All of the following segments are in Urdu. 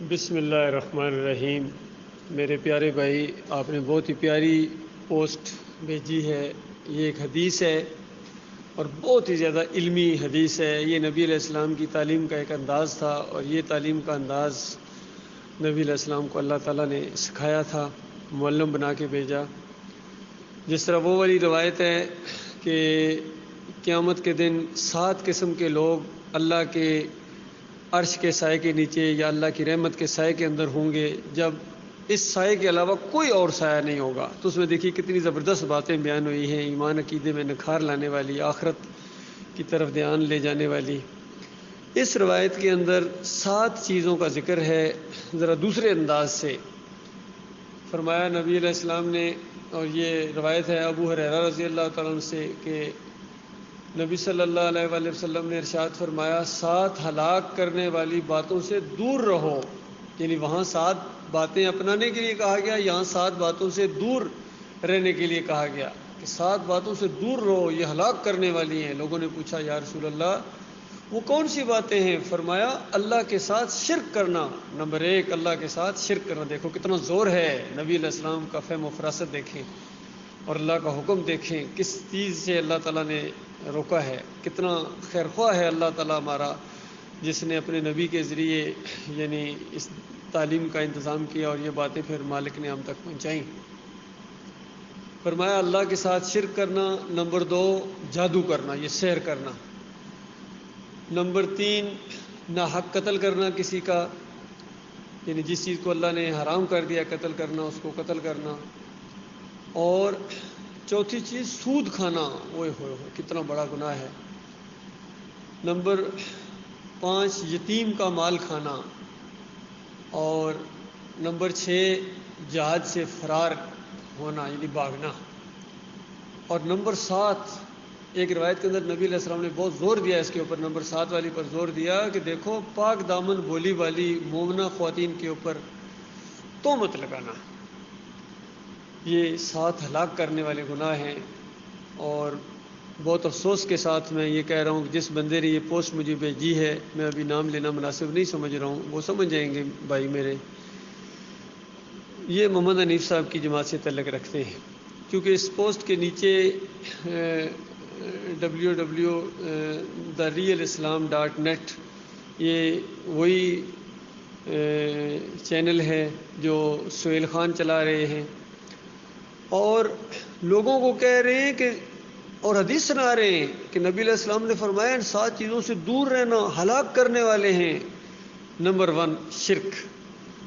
بسم اللہ الرحمن الرحیم۔ میرے پیارے بھائی، آپ نے بہت ہی پیاری پوسٹ بھیجی ہے۔ یہ ایک حدیث ہے اور بہت ہی زیادہ علمی حدیث ہے۔ یہ نبی علیہ السلام کی تعلیم کا ایک انداز تھا، اور یہ تعلیم کا انداز نبی علیہ السلام کو اللہ تعالیٰ نے سکھایا تھا، معلم بنا کے بھیجا۔ جس طرح وہ والی روایت ہے کہ قیامت کے دن 7 قسم کے لوگ اللہ کے عرش کے سائے کے نیچے یا اللہ کی رحمت کے سائے کے اندر ہوں گے، جب اس سائے کے علاوہ کوئی اور سایہ نہیں ہوگا۔ تو اس میں دیکھیے کتنی زبردست باتیں بیان ہوئی ہیں، ایمان عقیدے میں نکھار لانے والی، آخرت کی طرف دھیان لے جانے والی۔ اس روایت کے اندر 7 چیزوں کا ذکر ہے، ذرا دوسرے انداز سے فرمایا نبی علیہ السلام نے، اور یہ روایت ہے ابو ہریرہ رضی اللہ تعالیٰ عنہ سے کہ نبی صلی اللہ علیہ وآلہ وسلم نے ارشاد فرمایا، 7 ہلاک کرنے والی باتوں سے دور رہو۔ یعنی وہاں 7 باتیں اپنانے کے لیے کہا گیا، یہاں 7 باتوں سے دور رہنے کے لیے کہا گیا کہ 7 باتوں سے دور رہو، یہ ہلاک کرنے والی ہیں۔ لوگوں نے پوچھا یا رسول اللہ وہ کون سی باتیں ہیں؟ فرمایا اللہ کے ساتھ شرک کرنا۔ نمبر 1 اللہ کے ساتھ شرک کرنا۔ دیکھو کتنا زور ہے، نبی علیہ السلام کا فہم و فراست دیکھیں، اور اللہ کا حکم دیکھیں، کس چیز سے اللہ تعالیٰ نے روکا ہے۔ کتنا خیر خواہ ہے اللہ تعالیٰ ہمارا، جس نے اپنے نبی کے ذریعے یعنی اس تعلیم کا انتظام کیا، اور یہ باتیں پھر مالک نے ہم تک پہنچائیں۔ فرمایا اللہ کے ساتھ شرک کرنا۔ نمبر 2 جادو کرنا، یہ سحر کرنا۔ نمبر 3 ناحق قتل کرنا کسی کا، یعنی جس چیز کو اللہ نے حرام کر دیا قتل کرنا، اس کو قتل کرنا۔ اور چوتھی چیز سود کھانا، اوئے ہوئے ہوئے کتنا بڑا گناہ ہے۔ نمبر 5 یتیم کا مال کھانا۔ اور نمبر 6 جہاد سے فرار ہونا، یعنی بھاگنا۔ اور نمبر 7 ایک روایت کے اندر نبی علیہ السلام نے بہت زور دیا اس کے اوپر، نمبر 7 والی پر زور دیا کہ دیکھو پاک دامن بولی والی مومنہ خواتین کے اوپر تہمت لگانا۔ یہ 7 ہلاک کرنے والے گناہ ہیں۔ اور بہت افسوس کے ساتھ میں یہ کہہ رہا ہوں کہ جس بندے نے یہ پوسٹ مجھے بھیجی ہے، میں ابھی نام لینا مناسب نہیں سمجھ رہا ہوں، وہ سمجھ جائیں گے بھائی میرے، یہ محمد حنیف صاحب کی جماعت سے تعلق رکھتے ہیں، کیونکہ اس پوسٹ کے نیچے www.therealislam.net یہ وہی چینل ہے جو سہیل خان چلا رہے ہیں، اور لوگوں کو کہہ رہے ہیں کہ اور حدیث سنا رہے ہیں کہ نبی علیہ السلام نے فرمایا ان 7 چیزوں سے دور رہنا ہلاک کرنے والے ہیں۔ نمبر 1 شرک۔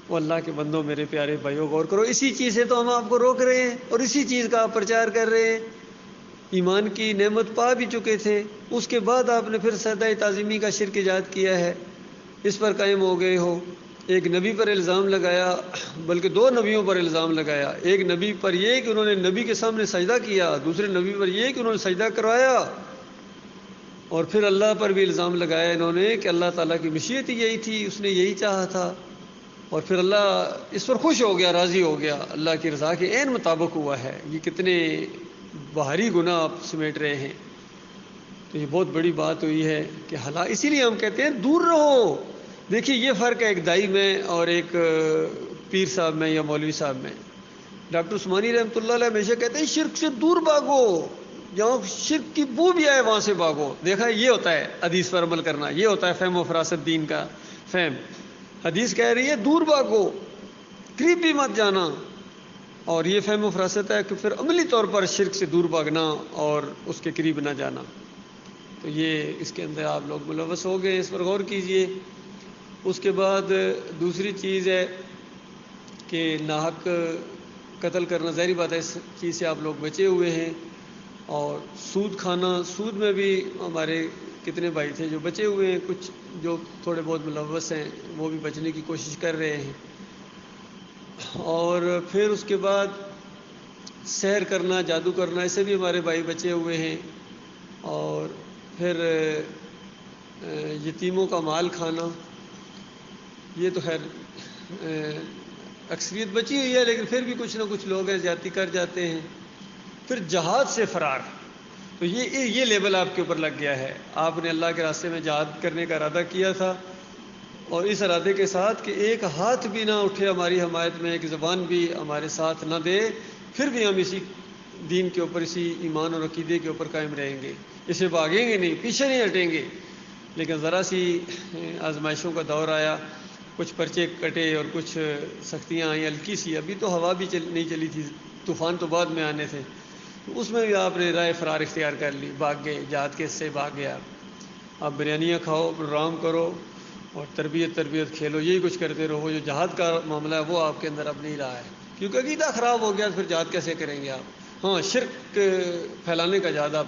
وہ اللہ کے بندوں، میرے پیارے بھائیوں غور کرو، اسی چیز سے تو ہم آپ کو روک رہے ہیں، اور اسی چیز کا آپ پرچار کر رہے ہیں۔ ایمان کی نعمت پا بھی چکے تھے، اس کے بعد آپ نے پھر سجدہ تعظیمی کا شرک ایجاد کیا ہے، اس پر قائم ہو گئے ہو۔ ایک نبی پر الزام لگایا، بلکہ 2 نبیوں پر الزام لگایا۔ ایک نبی پر یہ کہ انہوں نے نبی کے سامنے سجدہ کیا، دوسرے نبی پر یہ کہ انہوں نے سجدہ کروایا، اور پھر اللہ پر بھی الزام لگایا انہوں نے کہ اللہ تعالیٰ کی مشیت ہی یہی تھی، اس نے یہی چاہا تھا، اور پھر اللہ اس پر خوش ہو گیا، راضی ہو گیا، اللہ کی رضا کے عین مطابق ہوا ہے۔ یہ کتنے بھاری گناہ آپ سمیٹ رہے ہیں۔ تو یہ بہت بڑی بات ہوئی ہے کہ اسی لیے ہم کہتے ہیں دور رہو۔ دیکھیے یہ فرق ہے ایک دائی میں اور ایک پیر صاحب میں یا مولوی صاحب میں۔ ڈاکٹر عثمانی رحمۃ اللہ علیہ ہمیشہ کہتے ہیں شرک سے دور بھاگو، جہاں شرک کی بو بھی آئے وہاں سے بھاگو۔ دیکھا یہ ہوتا ہے حدیث پر عمل کرنا، یہ ہوتا ہے فہم و فراست دین کا فہم۔ حدیث کہہ رہی ہے دور بھاگو، قریب بھی مت جانا، اور یہ فہم و فراست ہے کہ پھر عملی طور پر شرک سے دور بھاگنا اور اس کے قریب نہ جانا۔ تو یہ اس کے اندر آپ لوگ ملوث ہو گئے، اس پر غور کیجئے۔ اس کے بعد دوسری چیز ہے کہ ناحق قتل کرنا، ظاہری بات ہے اس چیز سے آپ لوگ بچے ہوئے ہیں۔ اور سود کھانا، سود میں بھی ہمارے کتنے بھائی تھے جو بچے ہوئے ہیں، کچھ جو تھوڑے بہت ملوث ہیں وہ بھی بچنے کی کوشش کر رہے ہیں۔ اور پھر اس کے بعد سحر کرنا، جادو کرنا، اسے بھی ہمارے بھائی بچے ہوئے ہیں۔ اور پھر یتیموں کا مال کھانا، یہ تو خیر اکثریت بچی ہوئی ہے، لیکن پھر بھی کچھ نہ کچھ لوگ ہیں زیادتی کر جاتے ہیں۔ پھر جہاد سے فرار، تو یہ لیبل آپ کے اوپر لگ گیا ہے۔ آپ نے اللہ کے راستے میں جہاد کرنے کا ارادہ کیا تھا، اور اس ارادے کے ساتھ کہ ایک ہاتھ بھی نہ اٹھے ہماری حمایت میں، ایک زبان بھی ہمارے ساتھ نہ دے، پھر بھی ہم اسی دین کے اوپر، اسی ایمان اور عقیدے کے اوپر قائم رہیں گے، اسے بھاگیں گے نہیں، پیچھے نہیں ہٹیں گے۔ لیکن ذرا سی آزمائشوں کا دور آیا، کچھ پرچے کٹے اور کچھ سختیاں آئیں ہلکی سی، ابھی تو ہوا بھی نہیں چلی تھی، طوفان تو بعد میں آنے تھے، تو اس میں بھی آپ نے رائے فرار اختیار کر لی، بھاگ گئے، جہاد کے حصے بھاگ گیا۔ آپ بریانیاں کھاؤ، پروگرام کرو اور تربیت کھیلو، یہی کچھ کرتے رہو، جو جہاد کا معاملہ ہے وہ آپ کے اندر اب نہیں رہا ہے، کیونکہ عقیدہ خراب ہو گیا، پھر جہاد کیسے کریں گے آپ؟ ہاں، شرک پھیلانے کا جہاد آپ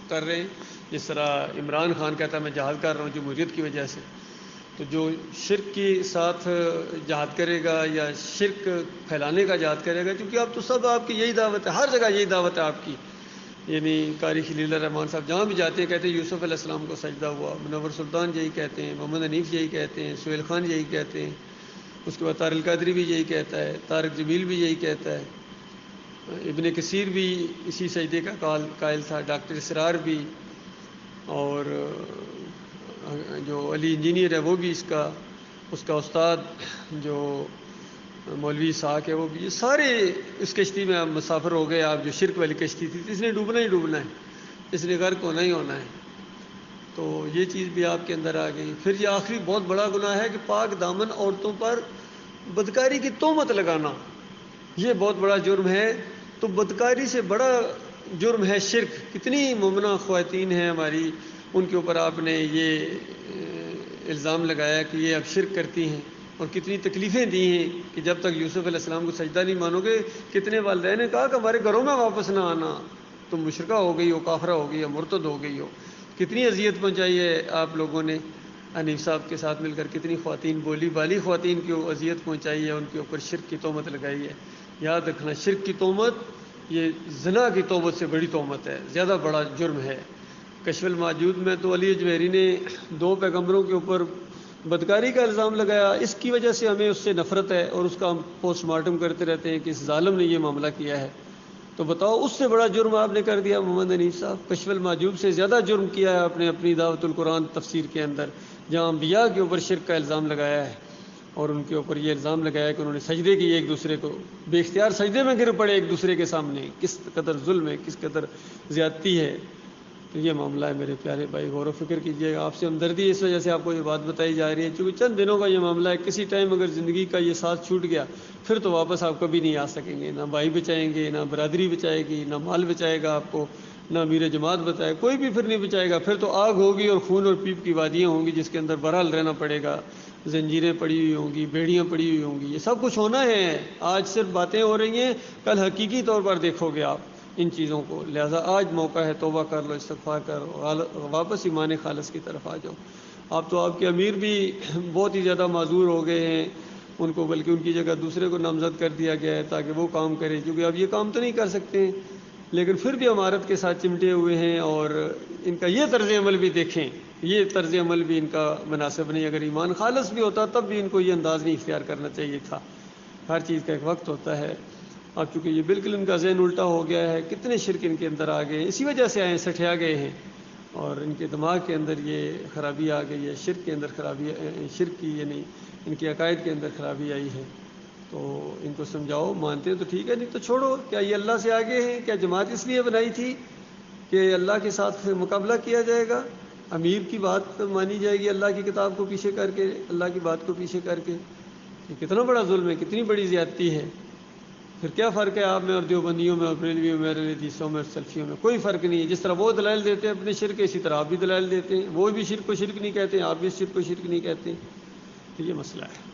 کر رہے ہیں، جس طرح عمران خان کہتا ہے میں جہاد کر رہا ہوں جمہوریت کی وجہ سے، تو جو شرک کے ساتھ جہاد کرے گا یا شرک پھیلانے کا جہاد کرے گا، کیونکہ اب تو سب آپ کی یہی دعوت ہے، ہر جگہ یہی دعوت ہے آپ کی، یعنی قاری خلیل الرحمان صاحب جہاں بھی جاتے ہیں کہتے ہیں یوسف علیہ السلام کو سجدہ ہوا، منور سلطان یہی کہتے ہیں، محمد حنیف یہی کہتے ہیں، سہیل خان یہی کہتے ہیں، اس کے بعد طارق القادری بھی یہی کہتا ہے، طارق جمیل بھی یہی کہتا ہے، ابن کثیر بھی اسی سجدے کا قائل تھا، ڈاکٹر اسرار بھی، اور جو علی انجینئر ہے وہ بھی اس کا استاد جو مولوی اسحاق ہے وہ بھی، یہ سارے اس کشتی میں آپ مسافر ہو گئے، آپ جو شرک والی کشتی تھی، اس نے ڈوبنا ہی ڈوبنا ہے، اس نے غرق ہونا ہی ہونا ہے، تو یہ چیز بھی آپ کے اندر آ گئی۔ پھر یہ آخری بہت بڑا گناہ ہے کہ پاک دامن عورتوں پر بدکاری کی تہمت لگانا، یہ بہت بڑا جرم ہے، تو بدکاری سے بڑا جرم ہے شرک۔ کتنی مومنہ خواتین ہیں ہماری، ان کے اوپر آپ نے یہ الزام لگایا کہ یہ اب شرک کرتی ہیں، اور کتنی تکلیفیں دی ہیں کہ جب تک یوسف علیہ السلام کو سجدہ نہیں مانو گے، کتنے والدین نے کہا کہ ہمارے گھروں میں واپس نہ آنا، تم مشرکہ ہو گئی ہو، کافرہ ہو گئی ہو، مرتد ہو گئی ہو۔ کتنی اذیت پہنچائی ہے آپ لوگوں نے حنیف صاحب کے ساتھ مل کر، کتنی خواتین بولی بالی خواتین کی اذیت پہنچائی ہے، ان کے اوپر شرک کی تہمت لگائی ہے۔ یاد رکھنا، شرک کی تہمت یہ زنا کی توبت سے بڑی تہمت ہے، زیادہ بڑا جرم ہے۔ کشف الموجود میں تو علی اجمیری نے 2 پیغمبروں کے اوپر بدکاری کا الزام لگایا، اس کی وجہ سے ہمیں اس سے نفرت ہے، اور اس کا ہم پوسٹ مارٹم کرتے رہتے ہیں کہ اس ظالم نے یہ معاملہ کیا ہے۔ تو بتاؤ، اس سے بڑا جرم آپ نے کر دیا محمد حنیف صاحب، کشف الموجود سے زیادہ جرم کیا ہے آپ نے اپنی دعوت القرآن تفسیر کے اندر، جہاں انبیاء کے اوپر شرک کا الزام لگایا ہے، اور ان کے اوپر یہ الزام لگایا کہ انہوں نے سجدے کیے ایک دوسرے کو، بے اختیار سجدے میں گر پڑے ایک دوسرے کے سامنے، کس قدر ظلم ہے، کس قدر زیادتی ہے۔ تو یہ معاملہ ہے میرے پیارے بھائی، غور و فکر کیجیے گا، آپ سے ہمدردی اس وجہ سے آپ کو یہ بات بتائی جا رہی ہے، چونکہ چند دنوں کا یہ معاملہ ہے، کسی ٹائم اگر زندگی کا یہ ساتھ چھوٹ گیا پھر تو واپس آپ کبھی نہیں آ سکیں گے، نہ بھائی بچائیں گے، نہ برادری بچائے گی، نہ مال بچائے گا آپ کو، نہ امیر جماعت بچائے، کوئی بھی پھر نہیں بچائے گا، پھر تو آگ ہوگی اور خون اور پیپ کی وادیاں ہوں گی جس کے اندر بہرحال رہنا پڑے گا، زنجیریں پڑی ہوئی ہوں گی، بیڑیاں پڑی ہوئی ہوں گی، یہ سب کچھ ہونا ہے۔ آج صرف باتیں ہو رہی ہیں، کل حقیقی طور پر دیکھو گے آپ ان چیزوں کو، لہذا آج موقع ہے، توبہ کر لو، استغفار کرو، واپس ایمان خالص کی طرف آ جاؤ۔ آپ تو آپ کے امیر بھی بہت ہی زیادہ معذور ہو گئے ہیں، ان کو بلکہ ان کی جگہ دوسرے کو نامزد کر دیا گیا ہے تاکہ وہ کام کرے، کیونکہ اب یہ کام تو نہیں کر سکتے ہیں، لیکن پھر بھی امارت کے ساتھ چمٹے ہوئے ہیں، اور ان کا یہ طرز عمل بھی دیکھیں، یہ طرز عمل بھی ان کا مناسب نہیں، اگر ایمان خالص بھی ہوتا تب بھی ان کو یہ انداز نہیں اختیار کرنا چاہیے تھا۔ ہر چیز کا ایک وقت ہوتا ہے، اب چونکہ یہ بالکل ان کا ذہن الٹا ہو گیا ہے، کتنے شرک ان کے اندر آ گئے ہیں، اسی وجہ سے آئے سٹھیا گئے ہیں، اور ان کے دماغ کے اندر یہ خرابی آ گئی ہے، شرک کے اندر خرابی، شرک کی یعنی ان کے عقائد کے اندر خرابی آئی ہے۔ تو ان کو سمجھاؤ، مانتے ہیں تو ٹھیک ہے، نہیں تو چھوڑو۔ کیا یہ اللہ سے آگے ہیں؟ کیا جماعت اس لیے بنائی تھی کہ اللہ کے ساتھ مقابلہ کیا جائے گا؟ امیر کی بات مانی جائے گی اللہ کی کتاب کو پیچھے کر کے، اللہ کی بات کو پیچھے کر کے؟ یہ کتنا بڑا ظلم ہے، کتنی بڑی زیادتی ہے۔ پھر کیا فرق ہے آپ میں اور دیوبندیوں میں اور بریلویوں میں، اہل حدیثوں میں اور سلفیوں میں؟ کوئی فرق نہیں ہے۔ جس طرح وہ دلائل دیتے ہیں اپنے شرک، اسی طرح آپ بھی دلائل دیتے ہیں، وہ بھی شرک کو شرک نہیں کہتے ہیں، آپ بھی شرک کو شرک نہیں کہتے ہیں، تو یہ مسئلہ ہے۔